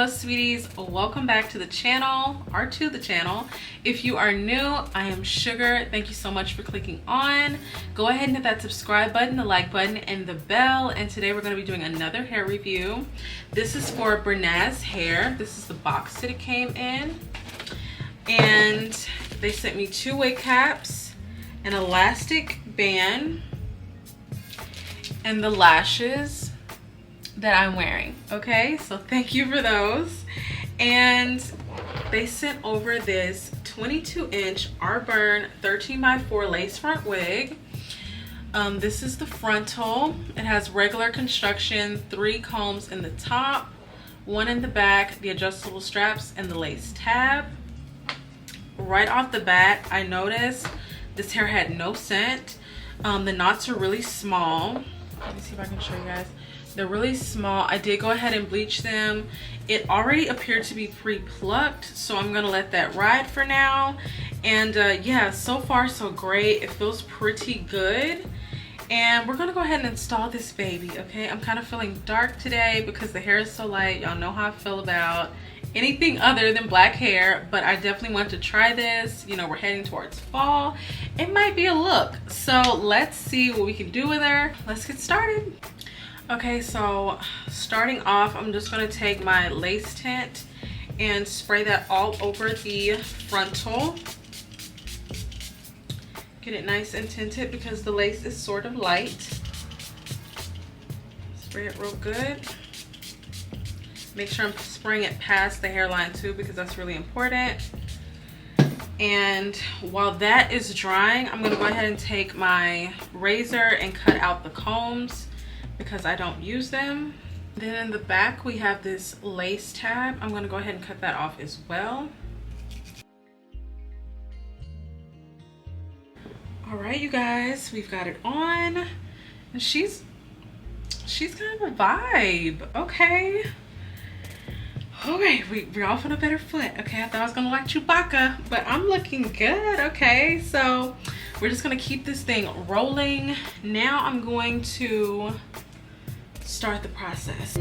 Hello sweeties, welcome back to the channel, or to the channel. If you are new, I am Sugar. Thank you so much for clicking on. Go ahead and hit that subscribe button, the like button, and the bell. And today we're going to be doing another hair review. This is for Brennas hair. This is the box that it came in. And they sent me 2 wig caps, an elastic band, and the lashes that I'm wearing. Okay, so thank you for those. And they sent over this 22-inch Auburn 13x4 lace front wig. This is the frontal. It has regular construction, 3 combs in the top, 1 in the back, the adjustable straps, and the lace tab. Right off the bat, I noticed this hair had no scent. The knots are really small. Let me see if I can show you guys. They're really small. I did go ahead and bleach them. It already appeared to be pre-plucked, so I'm gonna let that ride for now. And yeah, so far so great. It feels pretty good. And we're gonna go ahead and install this baby, okay? I'm kind of feeling dark today because the hair is so light. Y'all know how I feel about anything other than black hair, but I definitely want to try this. You know, we're heading towards fall. It might be a look. So let's see what we can do with her. Let's get started. Okay, so starting off, I'm just gonna take my lace tint and spray that all over the frontal. Get it nice and tinted because the lace is sort of light. Spray it real good. Make sure I'm spraying it past the hairline too because that's really important. And while that is drying, I'm gonna go ahead and take my razor and cut out the combs because I don't use them. Then in the back we have this lace tab. I'm gonna go ahead and cut that off as well. All right, you guys, we've got it on. And she's kind of a vibe, okay? Okay, we're off on a better foot. Okay, I thought I was gonna like Chewbacca, but I'm looking good. Okay, so we're just gonna keep this thing rolling. Now I'm going to start the process.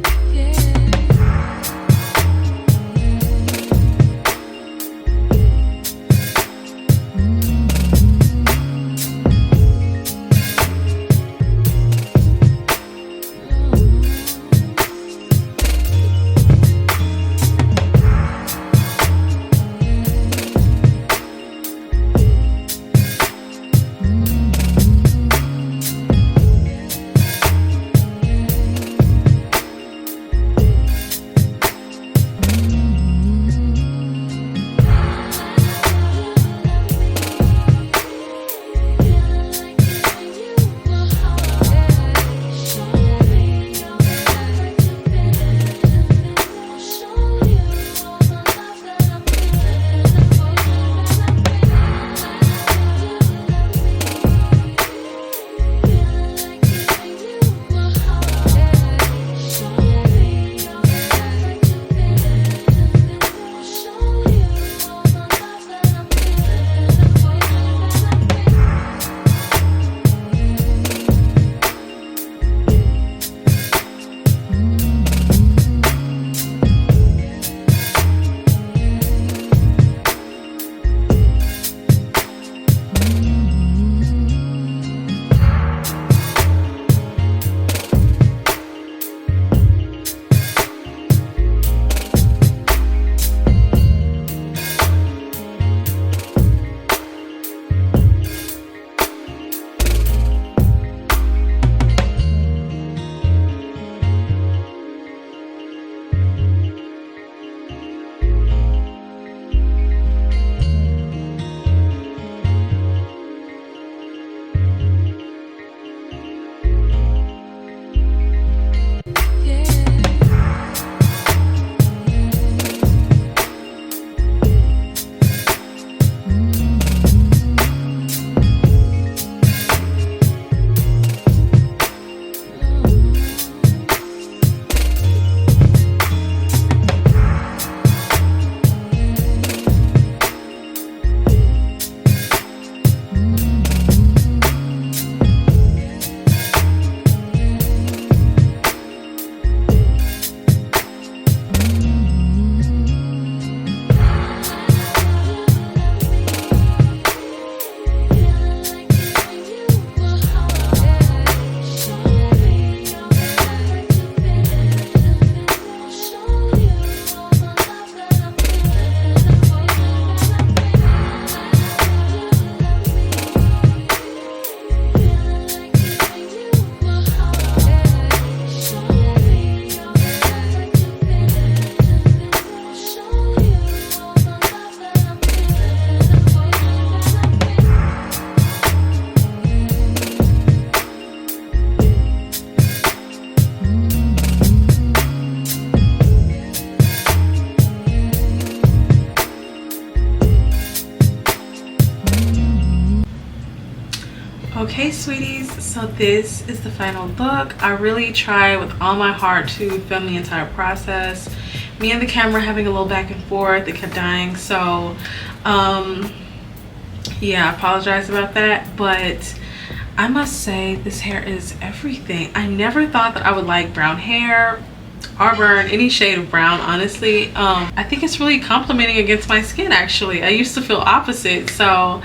Okay, sweeties, so this is the final look. I really try with all my heart to film the entire process. Me and the camera having a little back and forth, it kept dying, so yeah, I apologize about that, but I must say this hair is everything. I never thought that I would like brown hair, Auburn, any shade of brown, honestly. I think it's really complimenting against my skin, actually. I used to feel opposite, so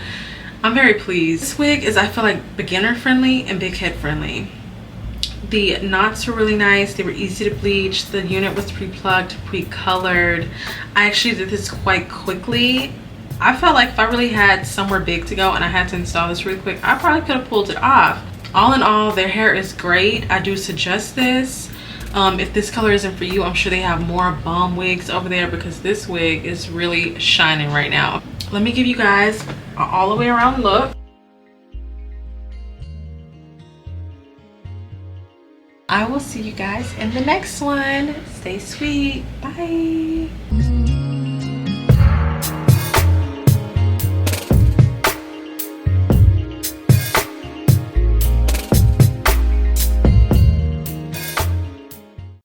I'm very pleased. This wig is, I feel like, beginner friendly and big head friendly. The knots were really nice. They were easy to bleach. The unit was pre-plucked, pre-colored. I actually did this quite quickly. I felt like if I really had somewhere big to go and I had to install this really quick, I probably could have pulled it off. All in all, their hair is great. I do suggest this. If this color isn't for you, I'm sure they have more bomb wigs over there, because this wig is really shining right now. Let me give you guys an all the way around look. I will see you guys in the next one. Stay sweet. Bye.